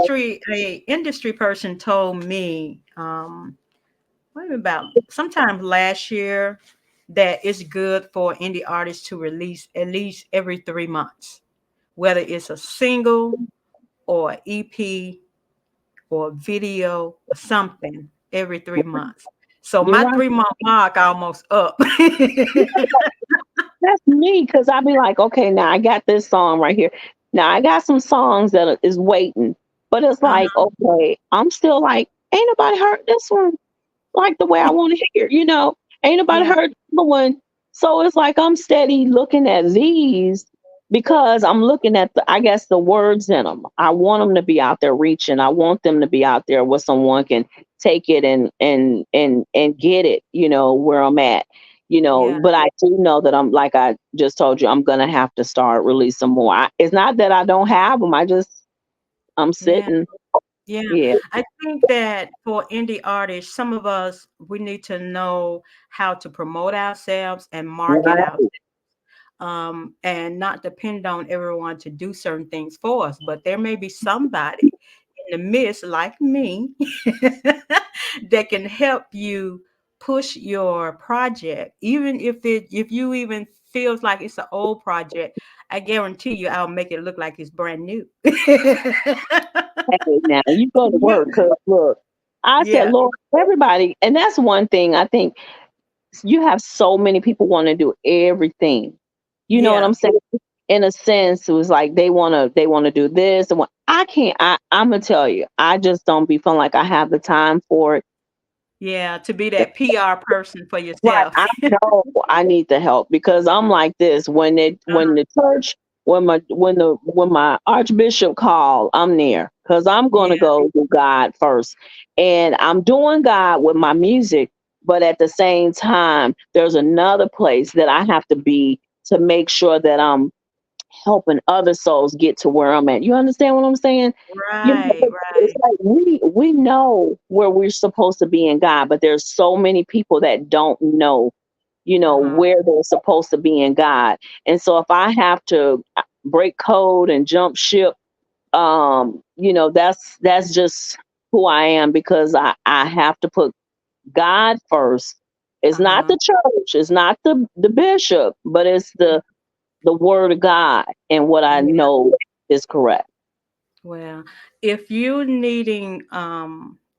A industry person told me, what about sometime last year that it's good for indie artists to release at least every 3 months, whether it's a single or EP or video or something every 3 months. So you're my right. 3 month mark almost up. That's me, because I be like, okay, now I got this song right here. Now I got some songs that is waiting, but it's like, Uh-huh. okay, I'm still like, ain't nobody heard this one like the way I want to hear. Ain't nobody Yeah, heard the one. So it's like I'm steady looking at these because I'm looking at I guess the words in them. I want them to be out there reaching. I want them to be out there where someone can take it and get it, where I'm at. yeah, But I do know that I'm, like I just told you, I'm gonna have to start releasing more. It's not that I don't have them. I'm yeah. sitting. Yeah, Yeah. I think that for indie artists, some of us we need to know how to promote ourselves and market Right. ourselves, and not depend on everyone to do certain things for us. But there may be somebody in the midst, like me, that can help you push your project, even if you even feels like it's an old project. I guarantee you, I'll make it look like it's brand new. Hey, now you go to Yeah. work, cause look, I said, Yeah, Lord, everybody, and that's one thing I think you have so many people want to do everything. You know what yeah, I'm saying? In a sense, it was like they wanna do this and what I can't. I'm gonna tell you, I just don't be feeling like I have the time for it. Yeah, to be that PR person for Right. yourself. I know I need the help because I'm like this. When the church when my archbishop called, I'm there because I'm gonna Yeah, go to God first. And I'm doing God with my music, but at the same time, there's another place that I have to be to make sure that I'm helping other souls get to where I'm at. You understand what I'm saying? You right, know, it's right. like we know where we're supposed to be in God, but there's so many people that don't know, Uh-huh. where they're supposed to be in God. And so if I have to break code and jump ship, that's just who I am because I have to put God first. It's not Uh-huh. the church, it's not the bishop, but it's the word of God and what I Yeah. know is correct. Well, if you're needing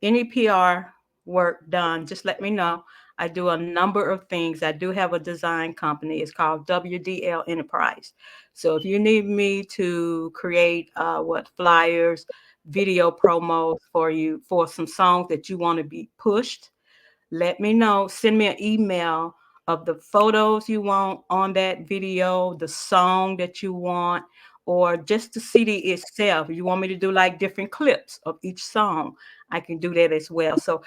any PR work done, just let me know. I do a number of things. I do have a design company. It's called WDL Enterprise. So if you need me to create what flyers, video promos for you for some songs that you want to be pushed, let me know. Send me an email of the photos you want on that video, the song that you want, or just the CD itself. If you want me to do like different clips of each song, I can do that as well. So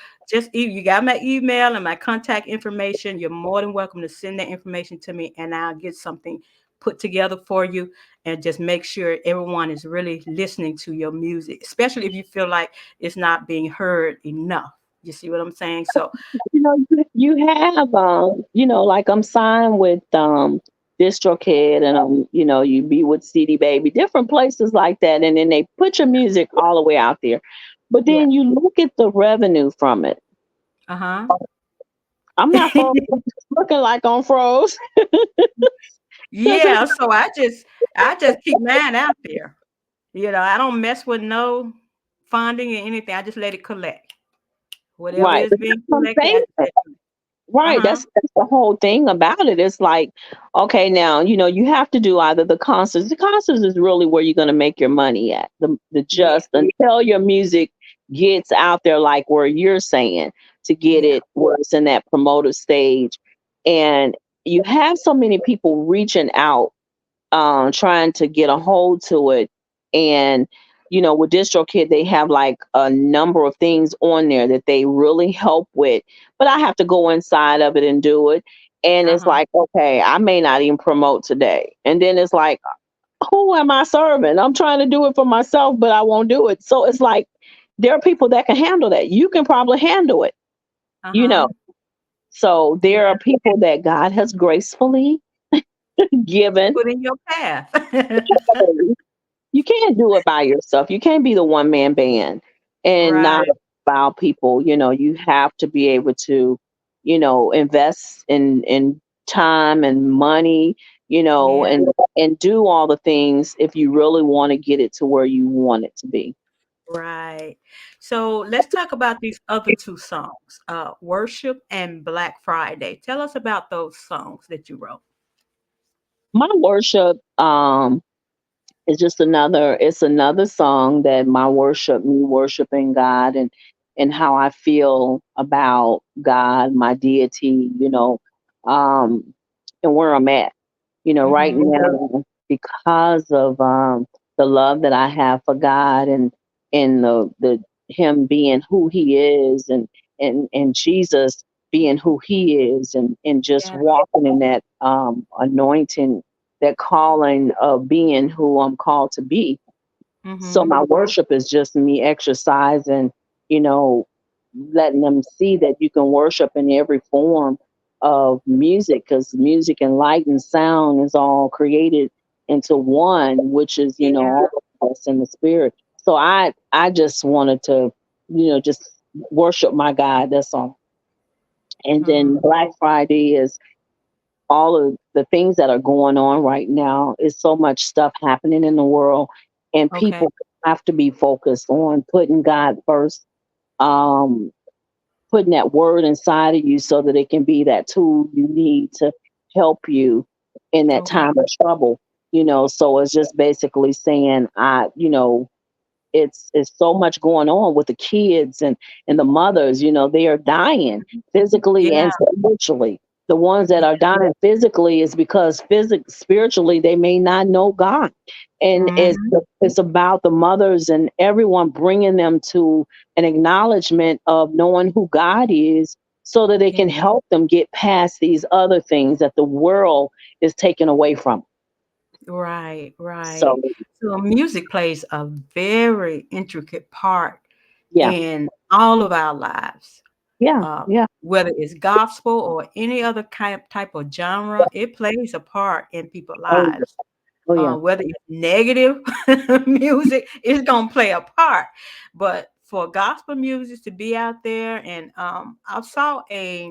you got my email and my contact information. You're more than welcome to send that information to me, and I'll get something put together for you and just make sure everyone is really listening to your music, especially if you feel like it's not being heard enough. You see what I'm saying? So You have like I'm signed with DistroKid and you be with CD Baby, different places like that, and then they put your music all the way out there. But yeah. then you look at the revenue from it. Uh-huh. I'm not froze, I'm just looking like I'm froze. Because Yeah, so I just keep mine out there. I don't mess with no funding or anything. I just let it collect. Whatever right, is but being that's what I'm collected, I saying. just let it collect. Right, Uh-huh. that's the whole thing about it. It's like, okay, now you have to do either the concerts. The concerts is really where you're going to make your money at. The Yeah. just until your music gets out there, like where you're saying, to get Yeah. it where it's in that promotive stage, and you have so many people reaching out trying to get a hold to it. And, with DistroKid, they have like a number of things on there that they really help with. But I have to go inside of it and do it. And it's Uh-huh. like, okay, I may not even promote today. And then it's like, who am I serving? I'm trying to do it for myself, but I won't do it. So it's like, there are people that can handle that. You can probably handle it, you Uh-huh. know. So there Yeah. are people that God has gracefully given. Put in your path. You can't do it by yourself. You can't be the one man band and not Right. allow people, you have to be able to, invest in time and money, Yeah. and do all the things if you really want to get it to where you want it to be. Right. So let's talk about these other two songs, Worship and Black Friday. Tell us about those songs that you wrote. My worship it's another song that me worshiping God and how I feel about God, my deity, um and where I'm at. Right Mm-hmm. now because of the love that I have for God and the him being who he is and Jesus being who he is and just Yeah. walking in that anointing, that calling of being who I'm called to be. So Mm-hmm. my worship is just me exercising, you know, letting them see that you can worship in every form of music because music and light and sound is all created into one, which is, Yeah. all of us in the spirit. So I just wanted to, just worship my God. That's all. And Mm-hmm. then Black Friday is all of the things that are going on right now. Is so much stuff happening in the world, and Okay. people have to be focused on putting God first, um, putting that word inside of you so that it can be that tool you need to help you in that Okay. time of trouble. So it's just basically saying, it's so much going on with the kids and the mothers. They are dying physically Yeah. and spiritually. The ones that are dying physically is because spiritually they may not know God, and Mm-hmm. it's about the mothers and everyone bringing them to an acknowledgement of knowing who God is, so that they Yeah. can help them get past these other things that the world is taking away from 'em. Right, So right. So music plays a very intricate part yeah, in all of our lives. yeah, Uh, yeah. Whether it's gospel or any other kind type of genre, it plays a part in people's Oh, yeah. lives. Oh, yeah. Whether it's negative music, it's gonna play a part. But for gospel music to be out there, and I saw a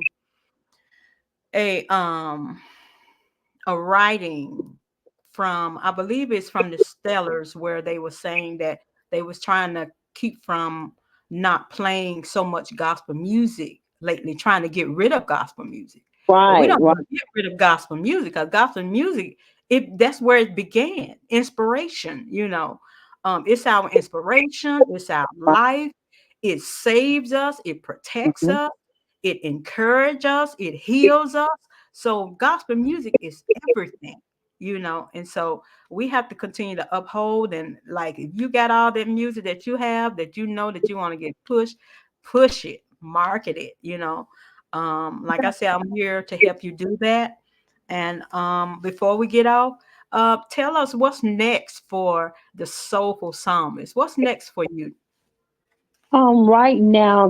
a writing from, I believe it's from the Stellars, where they were saying that they was trying to keep from not playing so much gospel music lately, trying to get rid of gospel music. But we Right, don't right, want to get rid of gospel music, because gospel music, that's where it began. Inspiration, it's our inspiration, it's our right. life. It saves us, it protects Mhm. us, it encourages us, it heals us. So gospel music is everything, and so we have to continue to uphold, and like, if you got all that music that you have, that that you want to get pushed, push it, market it, like I said, I'm here to help you do that. And before we get off, tell us what's next for the Soulful Psalmist. What's next for you? Right now,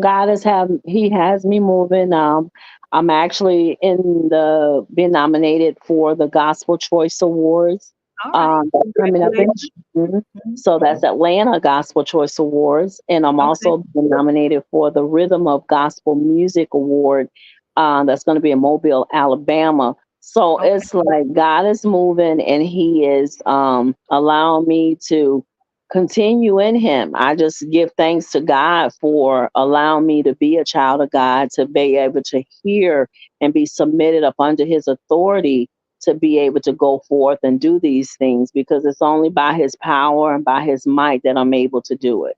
He has me moving. I'm actually in the being nominated for the Gospel Choice Awards. All right, That's coming up in congratulations. June. Mhm. So that's Atlanta Gospel Choice Awards, and I'm Okay. also been nominated for the Rhythm of Gospel Music Award. That's going to be in Mobile, Alabama. So Okay. it's like God is moving, and He is allowing me to continue in him. I just give thanks to God for allowing me to be a child of God, to be able to hear and be submitted up under his authority, to be able to go forth and do these things, because it's only by his power and by his might that I'm able to do it.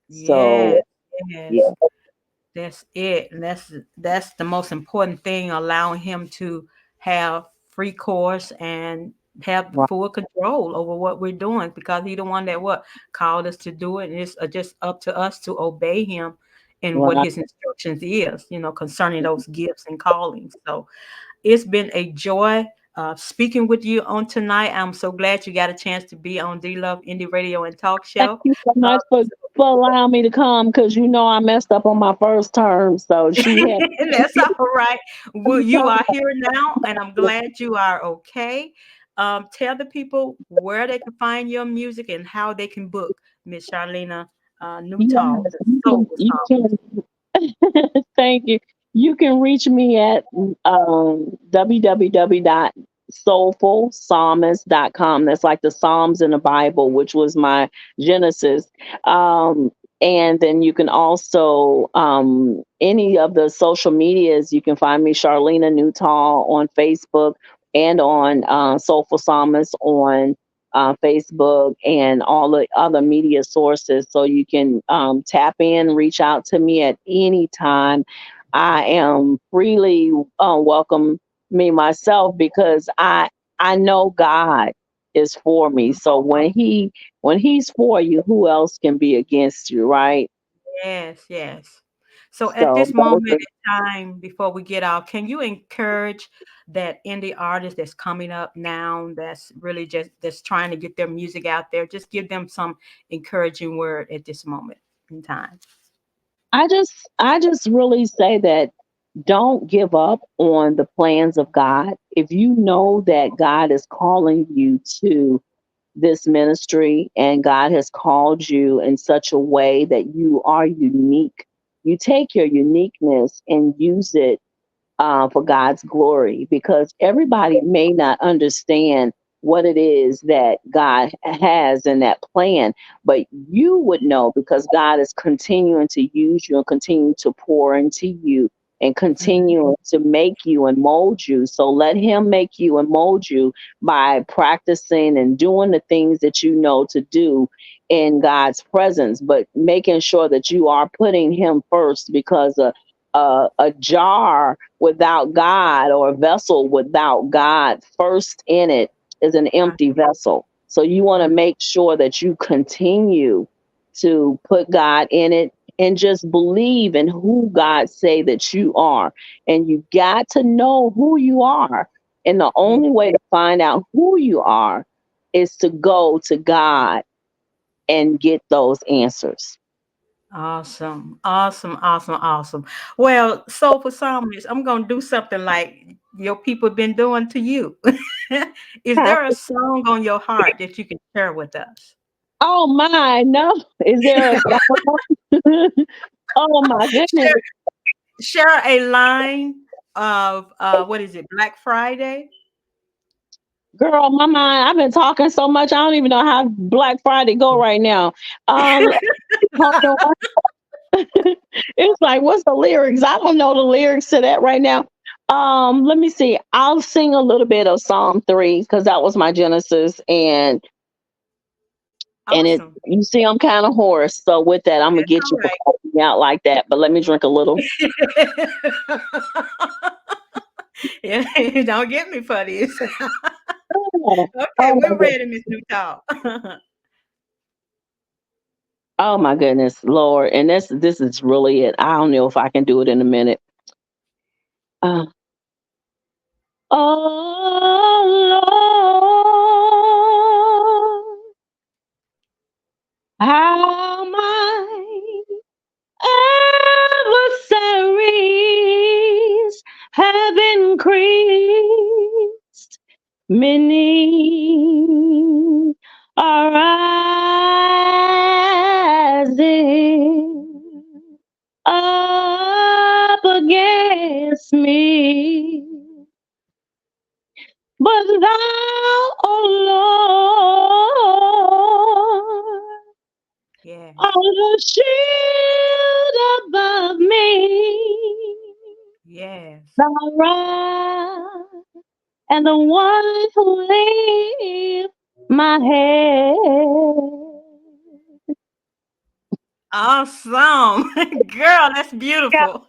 Yes, So, yeah, yes. That's it. And that's the most important thing, allowing him to have free course and have right, full control over what we're doing, because he's the one that what called us to do it. And it's just up to us to obey him in what right. his instructions is, concerning those gifts and callings. So it's been a joy speaking with you on tonight. I'm so glad you got a chance to be on D Love Indie Radio and Talk Thank Show. you so much for allowing me to come, because I messed up on my first term. So she had That's all right. Well, you are here now, and I'm glad you are okay. Tell the people where they can find your music and how they can book Miss Charlena yes, Nutall, the you can Soulful you Psalmist. can thank you. You can reach me at www.soulfulpsalmist.com. That's like the Psalms in the Bible, which was my Genesis. And then you can also, any of the social medias, you can find me, Charlena Nutall, on Facebook, and on Soulful Psalmist on Facebook, and all the other media sources. So you can tap in, reach out to me at any time. I am freely welcome me myself, because I know God is for me. So when He's for you, who else can be against you, right? Yes, yes. So at So this moment in time, before we get out, can you encourage that indie artist that's coming up now, that's really just that's trying to get their music out there? Just give them some encouraging word at this moment in time. I just really say that don't give up on the plans of God. If you know that God is calling you to this ministry, and God has called you in such a way that you are unique, you take your uniqueness and use it for God's glory, because everybody may not understand what it is that God has in that plan, but you would know, because God is continuing to use you and continue to pour into you and Mhm. continue to make you and mold you. So let Him make you and mold you by practicing and doing the things that you know to do. in God's presence, but making sure that you are putting Him first, because a jar without God, or a vessel without God first in it, is an Uh, empty vessel. So you want to mm, make sure that you continue to put God in it, and just believe in who God say that you are. And you got to know who you are. And the yeah. only way to find out who you are is to go to God and get those answers. Awesome. Awesome. Awesome. Awesome. Well, so for Psalmist, I'm gonna do something like your people been doing to you. Is there a song on your heart that you can share with us? Oh my, no. Is there a song? Oh my goodness. share, share a line of what is it, Black Friday? Girl, my mind, I've been talking so much, I don't even know how Black Friday go right now. Um, hold on. It's like, what's the lyrics? I don't know the lyrics to that right now. Let me see. I'll sing a little bit of Psalm 3, because that was my Genesis, and it, Awesome. you see, I'm kind of hoarse. So with that, I'm gonna That's get all you to call me out like that. But let me drink a little. right. Yeah, don't get me for this. Oh, Okay, oh my we're goodness. ready, Miss Nutall. Oh my goodness, Lord. And this is really it. I don't know if I can do it in a minute. Uh, oh Lord, how my adversaries have increased. Many are rising up against me. But thou, O Lord, Yes, art the shield above me, yes. the rock and the one who lifts my head. Awesome. Girl, that's Yeah. beautiful.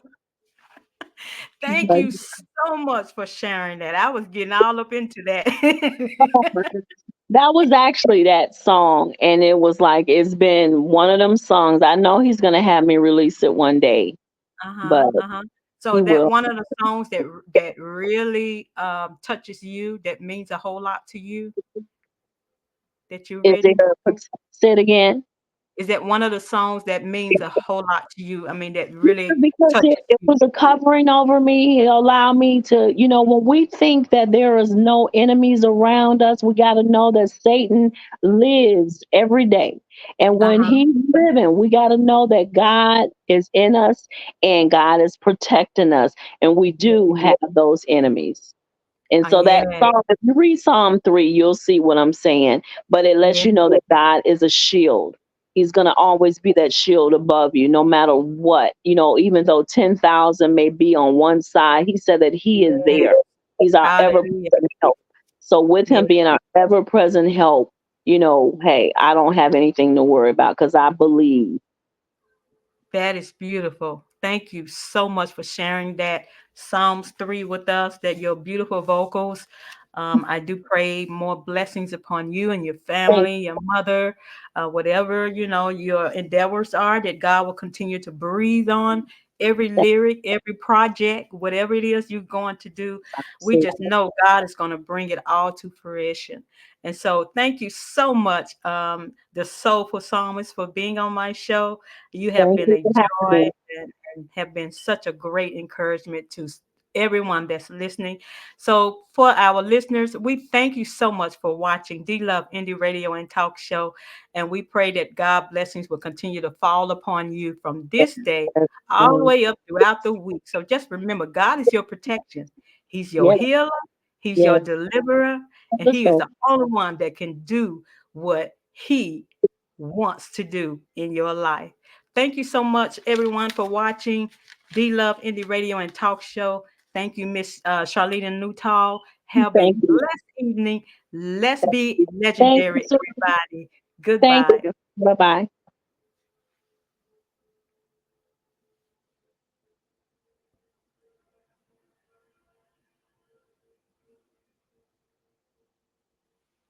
Thank you so much for sharing that. I was getting all up into that. That was actually that song, and it was like, it's been one of them songs. I know he's gonna have me release it one day, but Uh-huh, uh-huh. So he that will. one of the songs that really touches you, that means a whole lot to you, that you've Is written? there say it again? Is that one of the songs that means a whole lot to you? I mean, that really Because touches it you. was a covering over me. It allowed me to, when we think that there is no enemies around us, we got to know that Satan lives every day. And when Uh-huh. he's living, we got to know that God is in us and God is protecting us. And we Yeah. do have those enemies. And so that Yeah. psalm, if you read Psalm 3, you'll see what I'm saying. But it lets Yeah. you know that God is a shield. He's going to always be that shield above you, no matter what. Even though 10,000 may be on one side, He said that He is Yeah. there. He's our ever Hallelujah. present help. So, with Yeah. Him being our ever present help, hey, I don't have anything to worry about, because I believe. That is beautiful. Thank you so much for sharing that Psalms 3 with us, that your beautiful vocals. I do pray more blessings upon you and your Thank family, your mother, whatever, your endeavors are, that God will continue to breathe on every lyric, every project, whatever it is you're going to do. We you. just know God is going to bring it all to fruition. And so thank you so much, the Soulful Psalmist, for being on my show. You have Thank been you a for having joy me. and have been such a great encouragement to everyone that's listening. So, for our listeners, we thank you so much for watching D Love Indie Radio and Talk Show. And we pray that God blessings will continue to fall upon you from this day Yes, all the way up throughout the week. So, just remember, God is your protection, He's your yes, healer, He's your yes. deliverer, and He is Wonderful. the only one that can do what He wants to do in your life. Thank you so much, everyone, for watching D Love Indie Radio and Talk Show. Thank you, Miss Charlene Nutall. Have a Thank you. blessed evening. Let's be Thank you legendary, so everybody. Thank Goodbye. you. Bye bye.